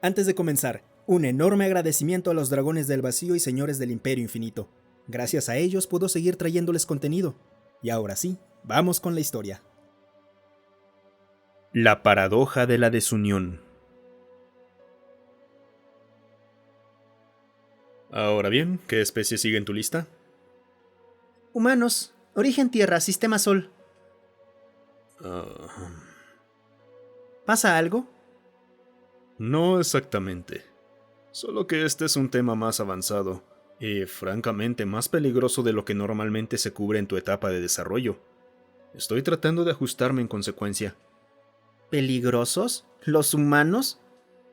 Antes de comenzar, un enorme agradecimiento a los dragones del vacío y señores del Imperio Infinito. Gracias a ellos puedo seguir trayéndoles contenido. Y ahora sí, vamos con la historia. La paradoja de la desunión. Ahora bien, ¿qué especie sigue en tu lista? Humanos, origen Tierra, Sistema Sol. ¿Pasa algo? No exactamente. Solo que este es un tema más avanzado y, francamente, más peligroso de lo que normalmente se cubre en tu etapa de desarrollo. Estoy tratando de ajustarme en consecuencia. ¿Peligrosos? ¿Los humanos?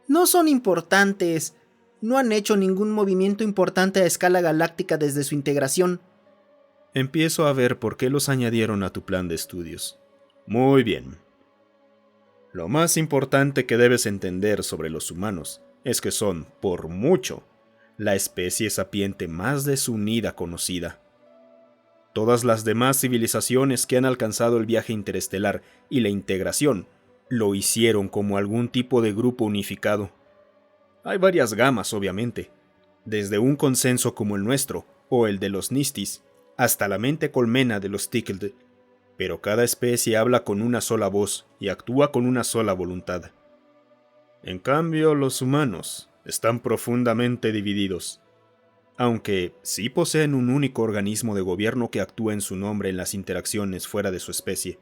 No son importantes. No han hecho ningún movimiento importante a escala galáctica desde su integración. Empiezo a ver por qué los añadieron a tu plan de estudios. Muy bien. Lo más importante que debes entender sobre los humanos es que son, por mucho, la especie sapiente más desunida conocida. Todas las demás civilizaciones que han alcanzado el viaje interestelar y la integración lo hicieron como algún tipo de grupo unificado. Hay varias gamas, obviamente, desde un consenso como el nuestro o el de los Nistis, hasta la mente colmena de los Tickled, pero cada especie habla con una sola voz y actúa con una sola voluntad. En cambio, los humanos están profundamente divididos, aunque sí poseen un único organismo de gobierno que actúa en su nombre en las interacciones fuera de su especie,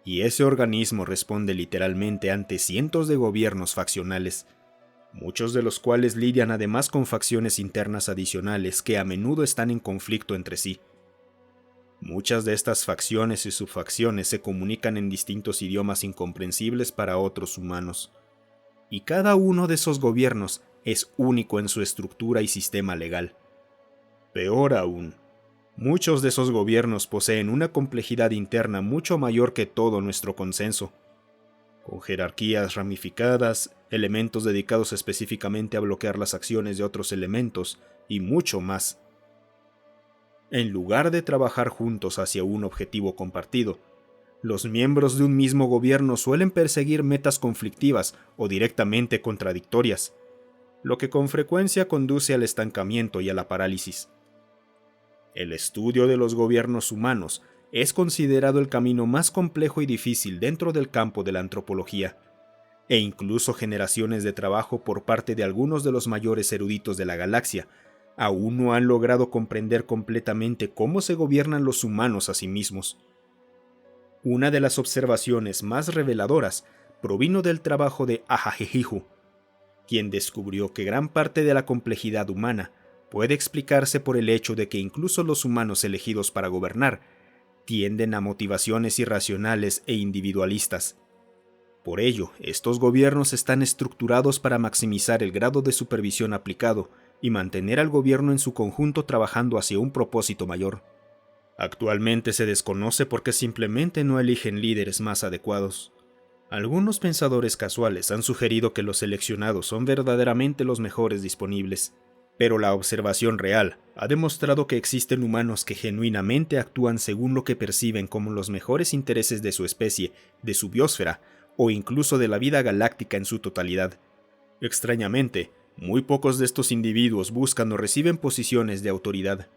y ese organismo responde literalmente ante cientos de gobiernos faccionales, muchos de los cuales lidian además con facciones internas adicionales que a menudo están en conflicto entre sí. Muchas de estas facciones y subfacciones se comunican en distintos idiomas incomprensibles para otros humanos, y cada uno de esos gobiernos es único en su estructura y sistema legal. Peor aún, muchos de esos gobiernos poseen una complejidad interna mucho mayor que todo nuestro consenso, con jerarquías ramificadas, elementos dedicados específicamente a bloquear las acciones de otros elementos y mucho más. En lugar de trabajar juntos hacia un objetivo compartido, los miembros de un mismo gobierno suelen perseguir metas conflictivas o directamente contradictorias, lo que con frecuencia conduce al estancamiento y a la parálisis. El estudio de los gobiernos humanos es considerado el camino más complejo y difícil dentro del campo de la antropología, e incluso generaciones de trabajo por parte de algunos de los mayores eruditos de la galaxia aún no han logrado comprender completamente cómo se gobiernan los humanos a sí mismos. Una de las observaciones más reveladoras provino del trabajo de Ahajijihu, quien descubrió que gran parte de la complejidad humana puede explicarse por el hecho de que incluso los humanos elegidos para gobernar tienden a motivaciones irracionales e individualistas. Por ello, estos gobiernos están estructurados para maximizar el grado de supervisión aplicado y mantener al gobierno en su conjunto trabajando hacia un propósito mayor. Actualmente se desconoce por qué simplemente no eligen líderes más adecuados. Algunos pensadores casuales han sugerido que los seleccionados son verdaderamente los mejores disponibles, pero la observación real ha demostrado que existen humanos que genuinamente actúan según lo que perciben como los mejores intereses de su especie, de su biosfera, o incluso de la vida galáctica en su totalidad. Extrañamente, muy pocos de estos individuos buscan o reciben posiciones de autoridad.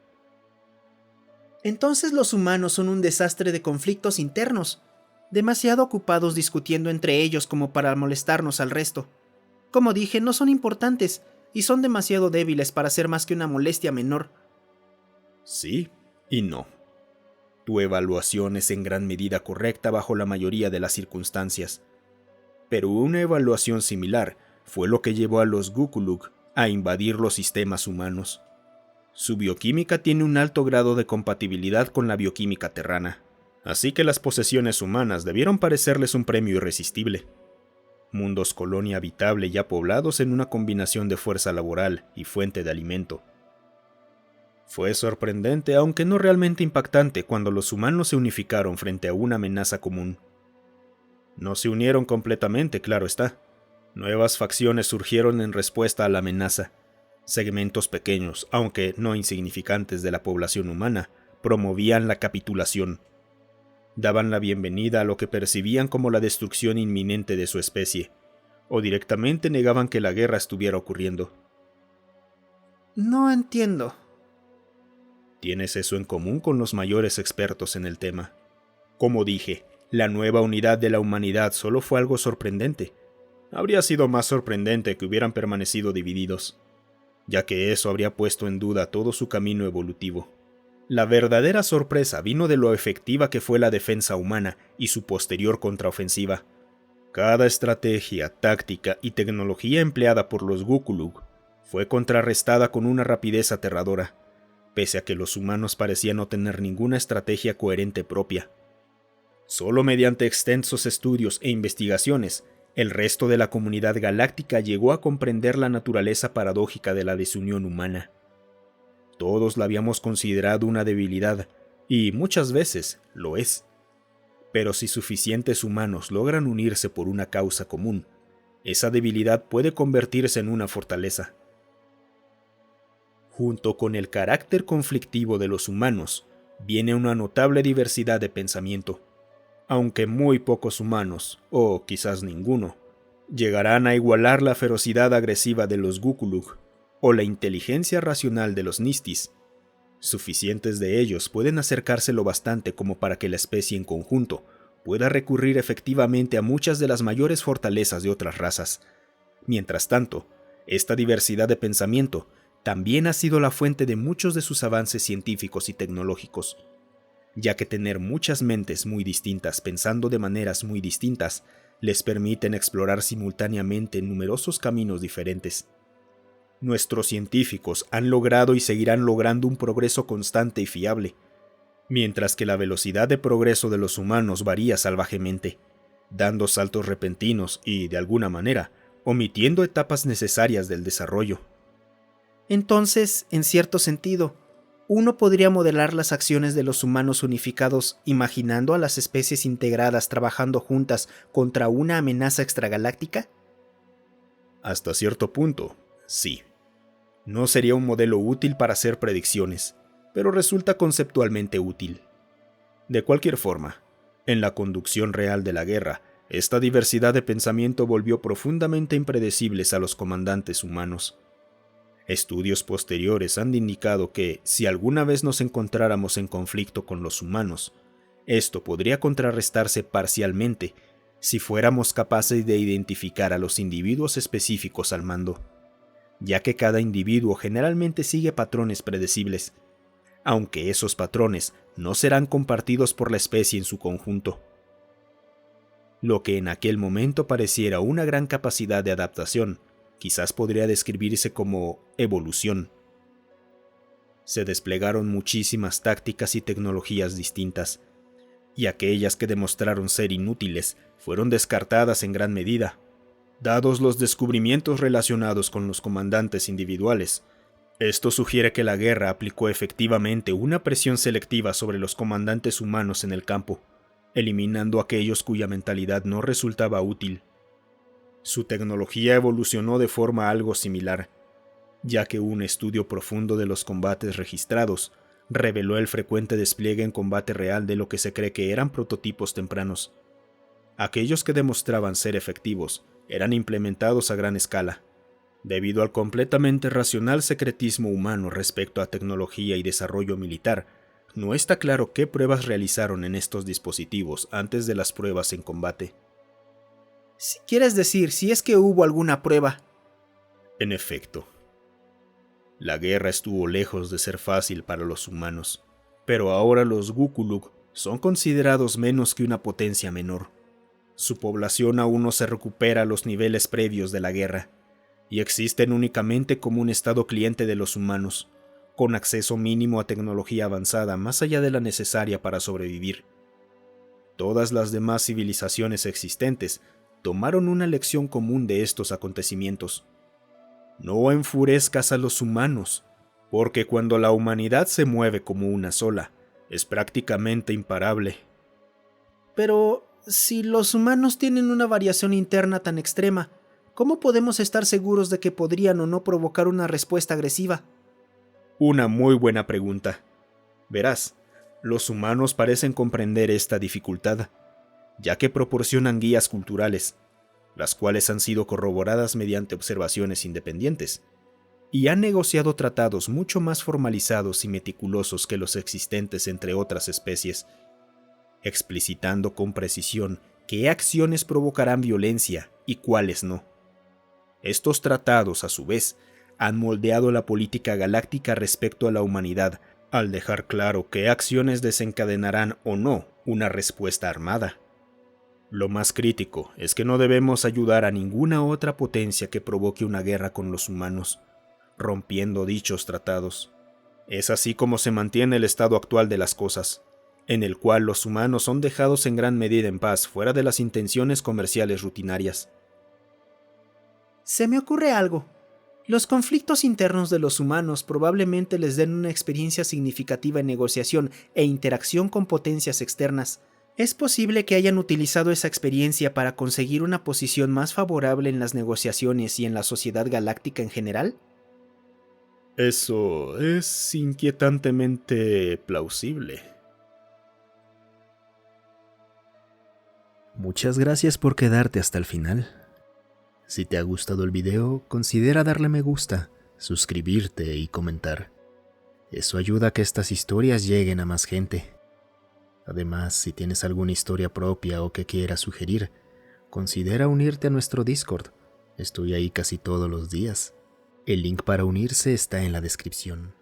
Entonces los humanos son un desastre de conflictos internos, demasiado ocupados discutiendo entre ellos como para molestarnos al resto. Como dije, no son importantes y son demasiado débiles para ser más que una molestia menor. Sí y no. Tu evaluación es en gran medida correcta bajo la mayoría de las circunstancias, pero una evaluación similar fue lo que llevó a los Gukulug a invadir los sistemas humanos. Su bioquímica tiene un alto grado de compatibilidad con la bioquímica terrana, así que las posesiones humanas debieron parecerles un premio irresistible. Mundos colonia habitable ya poblados en una combinación de fuerza laboral y fuente de alimento. Fue sorprendente, aunque no realmente impactante, cuando los humanos se unificaron frente a una amenaza común. No se unieron completamente, claro está. Nuevas facciones surgieron en respuesta a la amenaza. Segmentos pequeños, aunque no insignificantes de la población humana, promovían la capitulación. Daban la bienvenida a lo que percibían como la destrucción inminente de su especie, o directamente negaban que la guerra estuviera ocurriendo. No entiendo. Tienes eso en común con los mayores expertos en el tema. Como dije, la nueva unidad de la humanidad solo fue algo sorprendente. Habría sido más sorprendente que hubieran permanecido divididos, ya que eso habría puesto en duda todo su camino evolutivo. La verdadera sorpresa vino de lo efectiva que fue la defensa humana y su posterior contraofensiva. Cada estrategia, táctica y tecnología empleada por los Gukulug fue contrarrestada con una rapidez aterradora, pese a que los humanos parecían no tener ninguna estrategia coherente propia. Solo mediante extensos estudios e investigaciones, el resto de la comunidad galáctica llegó a comprender la naturaleza paradójica de la desunión humana. Todos la habíamos considerado una debilidad, y muchas veces lo es. Pero si suficientes humanos logran unirse por una causa común, esa debilidad puede convertirse en una fortaleza. Junto con el carácter conflictivo de los humanos, viene una notable diversidad de pensamiento. Aunque muy pocos humanos, o quizás ninguno, llegarán a igualar la ferocidad agresiva de los Gukulug o la inteligencia racional de los Nistis, suficientes de ellos pueden acercarse lo bastante como para que la especie en conjunto pueda recurrir efectivamente a muchas de las mayores fortalezas de otras razas. Mientras tanto, esta diversidad de pensamiento también ha sido la fuente de muchos de sus avances científicos y tecnológicos, ya que tener muchas mentes muy distintas pensando de maneras muy distintas les permiten explorar simultáneamente numerosos caminos diferentes. Nuestros científicos han logrado y seguirán logrando un progreso constante y fiable, mientras que la velocidad de progreso de los humanos varía salvajemente, dando saltos repentinos y, de alguna manera, omitiendo etapas necesarias del desarrollo. Entonces, en cierto sentido, uno podría modelar las acciones de los humanos unificados imaginando a las especies integradas trabajando juntas contra una amenaza extragaláctica. Hasta cierto punto, sí. No sería un modelo útil para hacer predicciones, pero resulta conceptualmente útil. De cualquier forma, en la conducción real de la guerra, esta diversidad de pensamiento volvió profundamente impredecibles a los comandantes humanos. Estudios posteriores han indicado que, si alguna vez nos encontráramos en conflicto con los humanos, esto podría contrarrestarse parcialmente si fuéramos capaces de identificar a los individuos específicos al mando, ya que cada individuo generalmente sigue patrones predecibles, aunque esos patrones no serán compartidos por la especie en su conjunto. Lo que en aquel momento pareciera una gran capacidad de adaptación, quizás podría describirse como evolución. Se desplegaron muchísimas tácticas y tecnologías distintas, y aquellas que demostraron ser inútiles fueron descartadas en gran medida. Dados los descubrimientos relacionados con los comandantes individuales, esto sugiere que la guerra aplicó efectivamente una presión selectiva sobre los comandantes humanos en el campo, eliminando a aquellos cuya mentalidad no resultaba útil. Su tecnología evolucionó de forma algo similar, ya que un estudio profundo de los combates registrados reveló el frecuente despliegue en combate real de lo que se cree que eran prototipos tempranos. Aquellos que demostraban ser efectivos eran implementados a gran escala, debido al completamente racional secretismo humano respecto a tecnología y desarrollo militar. No está claro qué pruebas realizaron en estos dispositivos antes de las pruebas en combate. Si quieres decir, si es que hubo alguna prueba. En efecto, la guerra estuvo lejos de ser fácil para los humanos, pero ahora los Gukulug son considerados menos que una potencia menor. Su población aún no se recupera a los niveles previos de la guerra, y existen únicamente como un estado cliente de los humanos, con acceso mínimo a tecnología avanzada más allá de la necesaria para sobrevivir. Todas las demás civilizaciones existentes tomaron una lección común de estos acontecimientos. No enfurezcas a los humanos, porque cuando la humanidad se mueve como una sola, es prácticamente imparable. Pero, si los humanos tienen una variación interna tan extrema, ¿cómo podemos estar seguros de que podrían o no provocar una respuesta agresiva? Una muy buena pregunta. Verás, los humanos parecen comprender esta dificultad, ya que proporcionan guías culturales. las cuales han sido corroboradas mediante observaciones independientes, y han negociado tratados mucho más formalizados y meticulosos que los existentes entre otras especies, explicitando con precisión qué acciones provocarán violencia y cuáles no. Estos tratados, a su vez, han moldeado la política galáctica respecto a la humanidad, al dejar claro qué acciones desencadenarán o no una respuesta armada. Lo más crítico es que no debemos ayudar a ninguna otra potencia que provoque una guerra con los humanos, rompiendo dichos tratados. Es así como se mantiene el estado actual de las cosas, en el cual los humanos son dejados en gran medida en paz fuera de las intenciones comerciales rutinarias. Se me ocurre algo. Los conflictos internos de los humanos probablemente les den una experiencia significativa en negociación e interacción con potencias externas. ¿Es posible que hayan utilizado esa experiencia para conseguir una posición más favorable en las negociaciones y en la sociedad galáctica en general? Eso es inquietantemente plausible. Muchas gracias por quedarte hasta el final. Si te ha gustado el video, considera darle me gusta, suscribirte y comentar. Eso ayuda a que estas historias lleguen a más gente. Además, si tienes alguna historia propia o que quieras sugerir, considera unirte a nuestro Discord. Estoy ahí casi todos los días. El link para unirse está en la descripción.